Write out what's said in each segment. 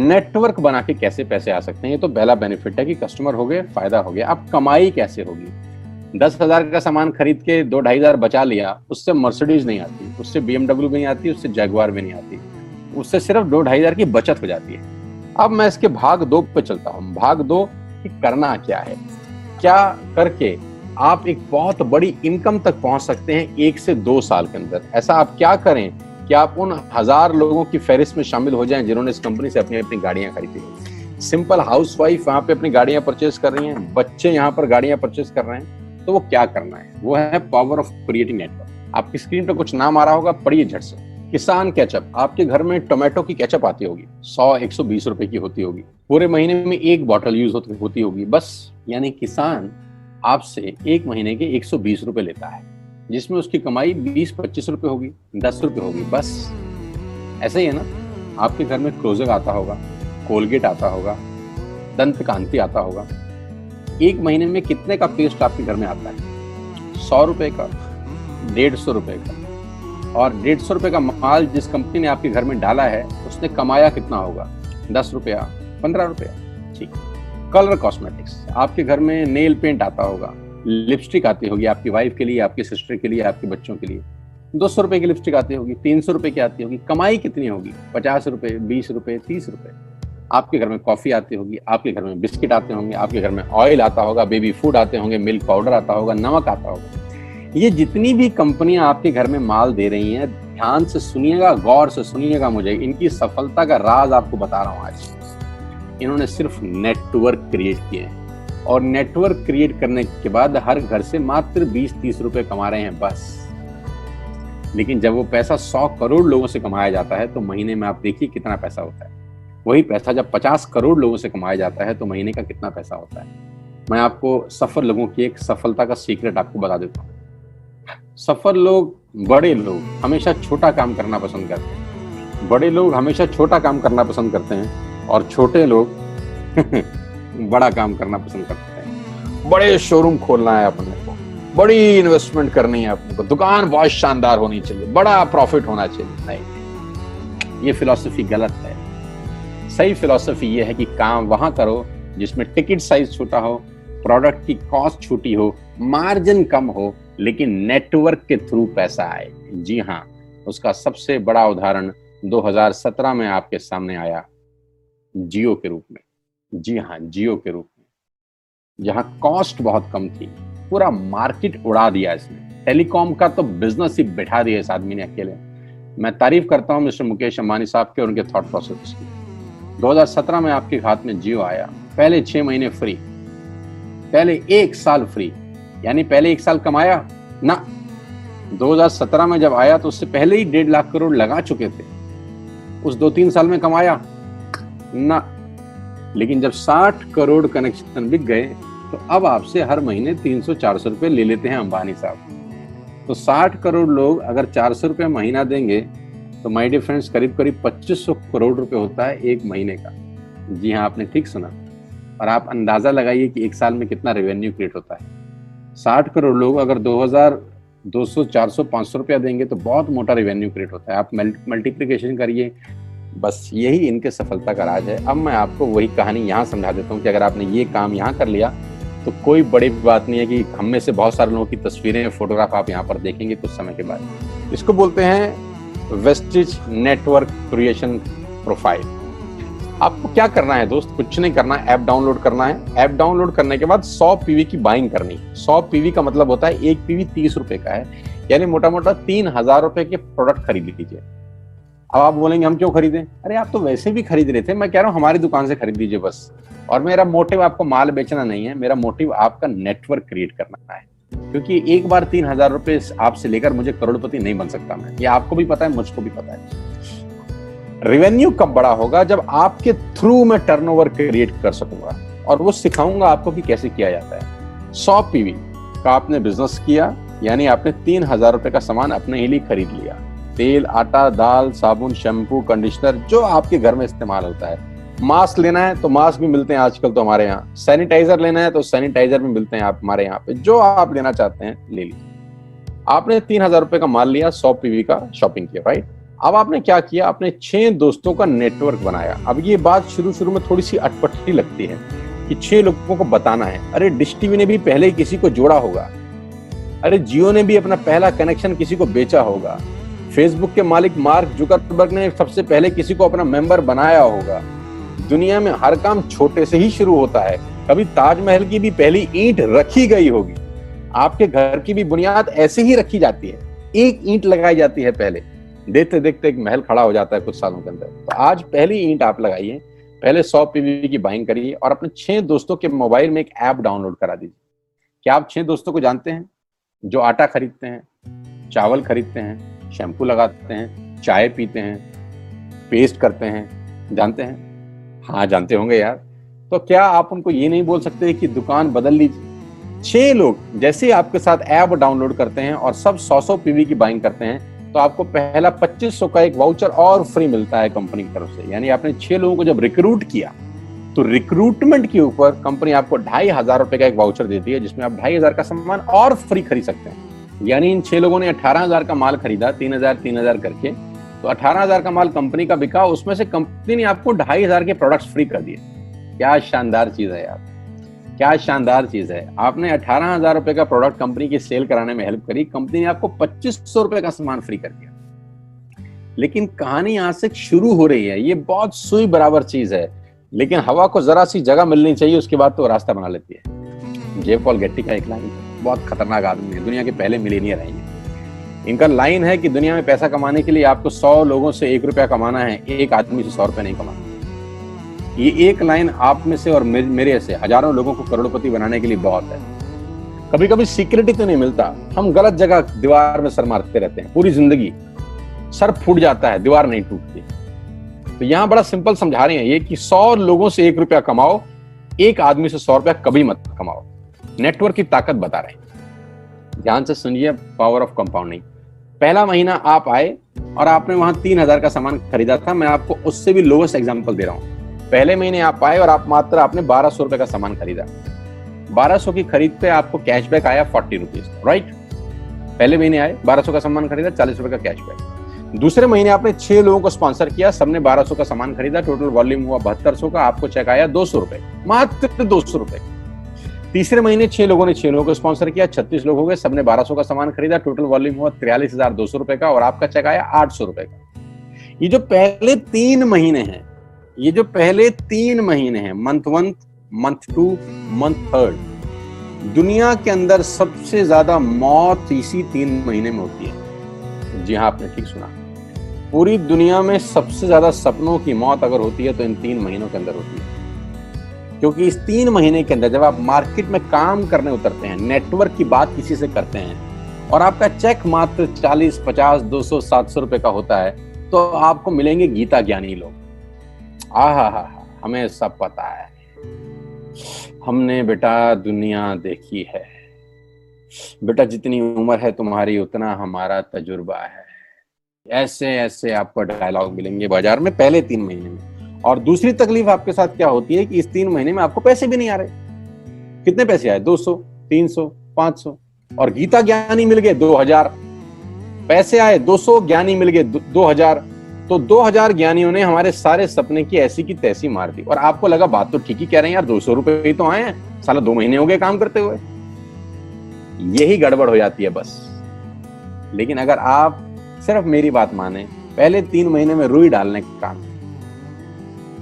Network बना के कैसे पैसे आ सकते हैं, ये तो पहला बेनिफिट है कि कस्टमर हो गए, फायदा हो गया। अब कमाई कैसे होगी? 10,000 का सामान खरीद के 2-2,500 बचा लिया, उससे मर्सिडीज नहीं आती, उससे BMW भी नहीं आती, उससे जैगवार भी नहीं आती, उससे सिर्फ 2-2,500 की बचत हो जाती है। अब मैं इसके भाग 2 पे चलता हूँ। भाग 2 कि करना क्या है, क्या करके आप एक बहुत बड़ी इनकम तक पहुंच सकते हैं 1 से 2 साल के अंदर। ऐसा आप क्या करें कि आप उन 1000 लोगों की फहरिस्त में शामिल हो जाएं जिन्होंने इस कंपनी से अपनी अपनी गाड़ियां खरीदी हैं। सिंपल हाउसवाइफ वहां पे अपनी गाड़ियां परचेज कर रही हैं, बच्चे यहाँ पर गाड़ियां परचेज कर रहे हैं, तो वो क्या करना है? वो है पावर ऑफ क्रिएटिंग नेटवर्क। आपकी स्क्रीन पर कुछ नाम आ रहा होगा, पढ़िए झट से। किसान केचप, आपके घर में टोमेटो की केचप आती होगी, 100-120 रुपए की होती होगी, पूरे महीने में 1 बॉटल यूज होती होगी बस। यानी किसान आपसे 1 महीने के 120 रुपए लेता है, जिसमें उसकी कमाई 20-25 रुपए होगी, 10 रुपए होगी बस। ऐसा ही है ना? आपके घर में क्लोजर आता होगा, कोलगेट आता होगा, दंत कांति आता होगा। 1 महीने में कितने का पेस्ट आपके घर में आता है? 100 रुपए का, 150 रुपए का। और 150 रुपए का माल जिस कंपनी ने आपके घर में डाला है, उसने कमाया कितना होगा? 10 रुपया, 15 रुपया। ठीक। कलर कॉस्मेटिक्स, आपके घर में नेल पेंट आता होगा, लिपस्टिक आती होगी आपकी वाइफ के लिए, आपकी सिस्टर के लिए, आपके बच्चों के लिए। 200 रुपए की लिपस्टिक आती होगी, 300 रुपए की आती होगी। कमाई कितनी होगी? 50 रुपए, 20 रुपए, 30 रुपए। आपके घर में कॉफी आती होगी, आपके घर में बिस्किट आते होंगे, आपके घर में ऑयल आता होगा, बेबी फूड आते होंगे, मिल्क पाउडर आता होगा, नमक आता होगा। ये जितनी भी कंपनियां आपके घर में माल दे रही हैं, ध्यान से सुनिएगा, गौर से सुनिएगा मुझे। इनकी सफलता का राज आपको बता रहा हूं आज। इन्होंने सिर्फ नेटवर्क क्रिएट किए हैं, और नेटवर्क क्रिएट करने के बाद हर घर से मात्र 20-30 रुपए कमा रहे हैं बस। लेकिन जब वो पैसा 100 करोड़ लोगों से कमाया जाता है तो महीने में आप देखिए कितना पैसा होता है। वही पैसा जब 50 करोड़ लोगों से कमाया जाता है तो महीने का कितना पैसा होता है। मैं आपको सफल लोगों की एक सफलता का सीक्रेट आपको बता देता हूँ। सफल लोग, बड़े लोग हमेशा छोटा काम करना पसंद करते हैं। बड़े लोग हमेशा छोटा काम करना पसंद करते हैं, और छोटे लोग बड़ा काम करना पसंद करते हैं। बड़े शोरूम खोलना है अपने को, बड़ी इन्वेस्टमेंट करनी है अपने को, दुकान बहुत शानदार होनी चाहिए, बड़ा प्रॉफिट होना चाहिए। नहीं, ये फिलॉसफी गलत है। सही फिलॉसफी ये है कि काम वहां करो जिसमें टिकट साइज छोटा हो, प्रोडक्ट की कॉस्ट छोटी हो, मार्जिन कम हो, लेकिन नेटवर्क के थ्रू पैसा आए। जी हाँ, उसका सबसे बड़ा उदाहरण 2017 में आपके सामने आया, जियो के रूप में। जी हाँ, जियो के रूप में, जहां कॉस्ट बहुत कम थी, पूरा मार्केट उड़ा दिया इसने। टेलीकॉम का तो बिजनेस ही बैठा दिया इस आदमी ने अकेले। मैं तारीफ करता हूं मिस्टर मुकेश अंबानी साहब के और उनके थॉट प्रोसेस की। 2017 में आपके हाथ में जियो आया, पहले 6 महीने फ्री, पहले 1 साल फ्री। यानी पहले 1 साल कमाया ना। 2017 में जब आया तो उससे पहले ही 1.5 लाख करोड़ लगा चुके थे। उस 2-3 साल में कमाया ना। लेकिन जब 60 करोड़ कनेक्शन बिक गए तो अब आपसे हर महीने 300-400 रुपए ले लेते हैं अंबानी साहब। तो 60 करोड़ लोग अगर 400 रुपए महीना देंगे तो माय डियर फ्रेंड्स, करीब करीब 2500 करोड़ रुपए होता है 1 महीने का। जी हाँ, आपने ठीक सुना। और आप अंदाजा लगाइए कि 1 साल में कितना रेवेन्यू क्रिएट होता है। 60 करोड़ लोग अगर 2000, 200, 400, 500 रुपया देंगे तो बहुत मोटा रेवेन्यू क्रिएट होता है। आप मल्टीप्लिकेशन करिए, बस यही इनके सफलता का राज है। अब मैं आपको वही कहानी यहाँ समझा देता हूँ कि अगर आपने ये काम यहाँ कर लिया तो कोई बड़ी बात नहीं है कि हम में से बहुत सारे लोगों की तस्वीरें, फोटोग्राफ आप यहाँ पर देखेंगे कुछ समय के बाद। इसको बोलते हैं वेस्टिज नेटवर्क क्रिएशन प्रोफाइल। आपको क्या करना है दोस्त? कुछ नहीं करना है, ऐप डाउनलोड करना है। ऐप डाउनलोड करने के बाद 100 पीवी की बाइंग करनी है। 100 पीवी का मतलब होता है 1 पीवी 30 रुपए का है, यानी मोटा मोटा 3000 रुपए के प्रोडक्ट खरीद लीजिए। अब आप बोलेंगे हम क्यों खरीदें? अरे आप तो वैसे भी खरीद रहे थे, मैं कह रहा हूँ हमारी दुकान से खरीद लीजिए बस। और मेरा मोटिव आपको माल बेचना नहीं है, मेरा मोटिव आपका नेटवर्क क्रिएट करना है। क्योंकि एक बार 3000 रुपए आपसे लेकर मुझे करोड़पति नहीं बन सकता मैं, ये आपको भी पता है, मुझको भी पता है। रेवेन्यू कब बड़ा होगा? जब आपके थ्रू मैं टर्नओवर क्रिएट कर सकूंगा, और वो सिखाऊंगा आपको कि कैसे किया जाता है। 100 पीवी का आपने बिजनेस किया, यानी आपने 3000 रुपए का सामान अपने ही लिए खरीद लिया। तेल, आटा, दाल, साबुन, शैम्पू, कंडीशनर, जो आपके घर में इस्तेमाल होता है। मास्क लेना है तो मास्क भी मिलते हैं आजकल तो हमारे यहाँ। सैनिटाइजर लेना है तो सैनिटाइजर भी मिलते हैं आप हमारे यहाँ पे। जो आप लेना चाहते हैं ले लीजिए। आपने 3000 रुपए का माल लिया, 100 पीवी का शॉपिंग किया, राइट? अब आपने क्या किया, आपने 6 दोस्तों का नेटवर्क बनाया। अब ये बात शुरू में थोड़ी सी अटपटी लगती है कि 6 लोगों को बताना है। अरे डिश टीवी ने भी पहले किसी को जोड़ा होगा, अरे जियो ने भी अपना पहला कनेक्शन किसी को बेचा होगा, फेसबुक के मालिक मार्क जुकरबर्ग ने सबसे पहले किसी को अपना मेंबर बनाया होगा। दुनिया में हर काम छोटे से ही शुरू होता है। कभी ताजमहल की भी पहली ईंट रखी गई होगी, आपके घर की भी बुनियाद ऐसे ही रखी जाती है, एक ईंट लगाई जाती है पहले, देखते देखते एक महल खड़ा हो जाता है कुछ सालों के अंदर। तो आज पहली ईंट आप लगाइए, पहले 100 पीवी की बाइंग करिए और अपने 6 दोस्तों के मोबाइल में एक ऐप डाउनलोड करा दीजिए। क्या आप 6 दोस्तों को जानते हैं जो आटा खरीदते हैं, चावल खरीदते हैं, शैम्पू लगाते हैं, चाय पीते हैं, पेस्ट करते हैं? जानते हैं? हाँ जानते होंगे यार। तो क्या आप उनको ये नहीं बोल सकते कि दुकान बदल लीजिए? 6 लोग जैसे आपके साथ ऐप डाउनलोड करते हैं और सब 100 पीवी की बाइंग करते हैं तो आपको पहला 2500 का एक वाउचर और फ्री मिलता है कंपनी की तरफ से। यानी आपने 6 लोगों को जब रिक्रूट किया तो रिक्रूटमेंट के ऊपर कंपनी आपको 2500 रुपए का एक वाउचर देती है जिसमें आप 2500 का सामान और फ्री खरीद सकते हैं। यानी इन 6 लोगों ने 18,000 का माल खरीदा, 3,000 करके, तो 18,000 का माल कंपनी का बिका, उसमें से कंपनी ने आपको 2500 के प्रोडक्ट्स फ्री कर दिए। क्या शानदार चीज है यार, क्या शानदार चीज है। आपने 18,000 रुपए का प्रोडक्ट कंपनी की सेल कराने में हेल्प करी, कंपनी ने आपको 2500 रुपए का सामान फ्री कर दिया। लेकिन कहानी यहां से शुरू हो रही है। ये बहुत सुई बराबर चीज है, लेकिन हवा को जरा सी जगह मिलनी चाहिए, उसके बाद तो रास्ता बना लेती है। जे पॉल गेट्टी का एक लाइन, बहुत खतरनाक आदमी है, दुनिया के पहले मिलीनियर है। इनका लाइन है कि दुनिया में पैसा कमाने के लिए आपको 100 लोगों से 1 रुपया कमाना है, एक आदमी से 100 रुपया नहीं कमाना। ये एक लाइन आप में से और मेरे से हजारों लोगों को करोड़पति बनाने के लिए बहुत है। कभी कभी सिक्योरिटी तो नहीं मिलता, हम गलत जगह दीवार में सर मारते रहते हैं, पूरी जिंदगी सर फूट जाता है, दीवार नहीं टूटती। तो यहां बड़ा सिंपल समझा रहे हैं ये कि 100 लोगों से 1 रुपया कमाओ, एक आदमी से 100 रुपया कभी मत कमाओ। नेटवर्क की ताकत बता रहे हैं, ध्यान से सुनिए, पावर ऑफ कंपाउंडिंग। पहला महीना आप आए और आपने वहां 3,000 का सामान खरीदा था। मैं आपको उससे भी लोवेस्ट एग्जांपल दे रहा हूं। पहले महीने आप आए और आपने 1200 रुपए का सामान खरीदा। 1200 की खरीद पे आपको कैशबैक आया 40 रुपीज, राइट? पहले महीने आए, 1200 का सामान खरीदा, 40 रुपए का कैशबैक। दूसरे महीने आपने 6 लोगों को स्पॉन्सर किया, सबने 1200 का सामान खरीदा, टोटल वॉल्यूम हुआ 7200 का, आपको चेक आया 200 रुपए, मात्र 200 रुपए। तीसरे महीने 6 लोगों ने 6 लोगों को स्पॉन्सर किया, 36 लोग हो गए, सबने 1200 का सामान खरीदा, टोटल वॉल्यूम हुआ 43,200 रुपए का और आपका चेक आया 800 रुपए का। ये जो पहले 3 महीने हैं, मंथ 1, मंथ 2, मंथ 3, दुनिया के अंदर सबसे ज्यादा मौत इसी 3 महीने में होती है। जी हाँ, आपने ठीक सुना, पूरी दुनिया में सबसे ज्यादा सपनों की मौत अगर होती है तो इन 3 महीनों के अंदर होती है। क्योंकि इस 3 महीने के अंदर जब आप मार्केट में काम करने उतरते हैं, नेटवर्क की बात किसी से करते हैं और आपका चेक मात्र 40, 50, 200, 700 रुपए का होता है, तो आपको मिलेंगे गीता ज्ञानी लोग। हमें सब पता है, हमने बेटा दुनिया देखी है, बेटा जितनी उम्र है तुम्हारी उतना हमारा तजुर्बा है। ऐसे ऐसे आपको डायलॉग मिलेंगे बाजार में पहले 3 महीने में। और दूसरी तकलीफ आपके साथ क्या होती है कि इस 3 महीने में आपको पैसे भी नहीं आ रहे। कितने पैसे आए? 200, 300, 500, और गीता ज्ञानी मिल गए 2000। पैसे आए 200, ज्ञानी मिल गए 2000। तो 2000 ज्ञानियों ने हमारे सारे सपने की ऐसी की तैसी मार दी। और आपको लगा बात तो ठीक ही कह रहे हैं यार, 200 रुपए ही तो आए हैं, साला 2 महीने हो गए काम करते हुए। यही गड़बड़ हो जाती है बस। लेकिन अगर आप सिर्फ मेरी बात माने, पहले 3 महीने में रुई डालने का काम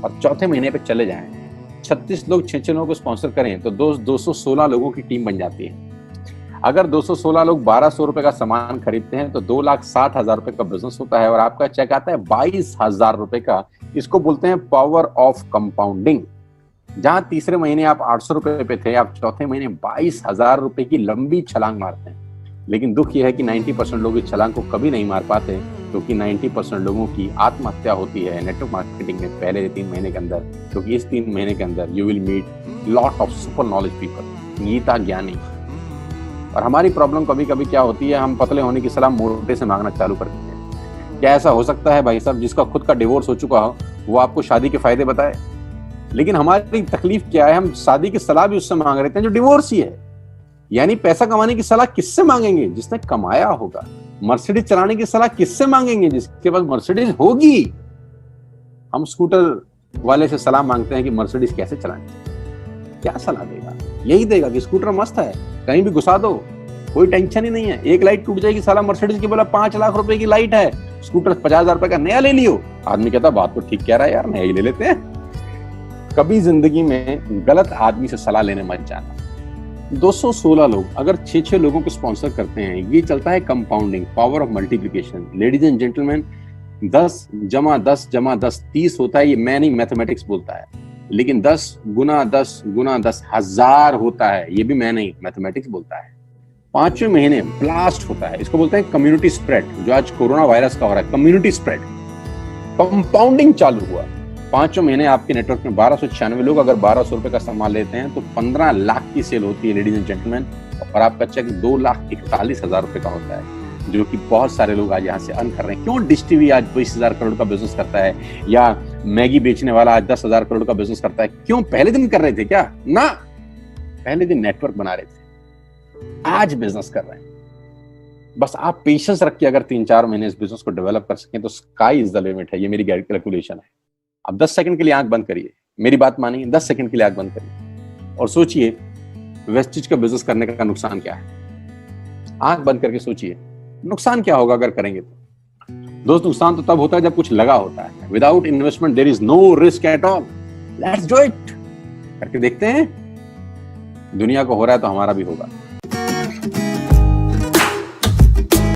और चौथे महीने पे चले जाएं, 36 लोग 6 लोगों को स्पॉन्सर करें तो 216 लोगों की टीम बन जाती है। अगर 216 लोग 1200 रुपए का सामान खरीदते हैं तो 2,60,000 रुपए का बिजनेस होता है और आपका चेक आता है 22,000 रुपए का। इसको बोलते हैं पावर ऑफ कंपाउंडिंग। जहां तीसरे महीने आप 800 रुपए पे थे, आप चौथे महीने 22,000 रुपए की लंबी छलांग मारते हैं। लेकिन दुख यह है कि 90% लोग इस छलांग को कभी नहीं मार पाते, क्योंकि 90% लोगों की आत्महत्या होती है नेटवर्क मार्केटिंग में पहले 3 महीने के अंदर। क्योंकि इस 3 महीने के अंदर you will meet lot of super knowledge people, Gita ज्ञानी। और हमारी प्रॉब्लम कभी कभी क्या होती है, हम पतले होने की सलाह मोटे से मांगना चालू कर देते हैं। क्या ऐसा हो सकता है भाई साहब, जिसका खुद का डिवोर्स हो चुका हो वो आपको शादी के फायदे बताए? लेकिन हमारी तकलीफ क्या है, हम शादी की सलाह भी उससे मांग रहे हैं जो डिवोर्स ही है। यानी पैसा कमाने की सलाह किससे मांगेंगे? जिसने कमाया होगा। मर्सिडीज चलाने की सलाह किससे मांगेंगे? जिसके पास मर्सिडीज होगी। हम स्कूटर वाले से सलाह मांगते हैं कि मर्सिडीज कैसे चलानी, क्या सलाह देगा? यही देगा कि स्कूटर मस्त है, कहीं भी घुसा दो, कोई टेंशन ही नहीं है। एक लाइट टूट जाएगी, साला मर्सिडीज की बोला 5 लाख रुपए की लाइट है, स्कूटर 50,000 रुपए का नया ले लियो। आदमी कहता बात तो ठीक कह रहा है यार, नया ही ले लेते हैं। कभी जिंदगी में गलत आदमी से सलाह लेने मत जाना। 216 लोग अगर 6-6 लोगों को स्पॉन्सर करते हैं, ये चलता है compounding, power of multiplication. Ladies and gentleman, 10 × 10 = 10 30 होता है। ये मैं नहीं, मैथमेटिक्स बोलता है। लेकिन 10 × 10 × 10 1000 होता है। ये भी मैं नहीं, मैथमेटिक्स बोलता है। 5वें महीने ब्लास्ट होता है, इसको बोलते हैं कम्युनिटी स्प्रेड। जो आज कोरोना वायरस का हो रहा है, कम्युनिटी स्प्रेड, कंपाउंडिंग चालू हुआ। 5वें महीने आपके नेटवर्क में 1296 लोग अगर 1200 रुपए का सामान लेते हैं तो 15 लाख की सेल होती है लेडीज एंड जेंटलमैन। और आपका चेक 2,41,000 रुपए का होता है, जो कि बहुत सारे लोग आज यहाँ से अर्न कर रहे हैं। क्यों डिश टीवी आज 20,000 करोड़ का बिजनेस करता है, या मैगी बेचने वाला आज 10,000 करोड़ का बिजनेस करता है? क्यों? पहले दिन कर रहे थे क्या? ना, पहले दिन नेटवर्क बना रहे थे, आज बिजनेस कर रहे हैं। बस आप पेशेंस रख के अगर 3-4 महीने इस बिजनेस को डेवलप कर सकें तो स्काई इज द लिमिट है। ये मेरी कैलकुलेशन है। अब 10 सेकंड के लिए आंख बंद करिए, मेरी बात मानिए, 10 सेकंड के लिए आंख बंद करिए और सोचिए वेस्टिज का बिजनेस करने का नुकसान क्या है। आंख बंद करके सोचिए नुकसान क्या होगा अगर करेंगे तो। दोस्त, नुकसान तो तब होता है जब कुछ लगा होता है। Without investment there is no risk at all. Let's do it. करके देखते हैं, दुनिया को हो रहा है तो हमारा भी होगा।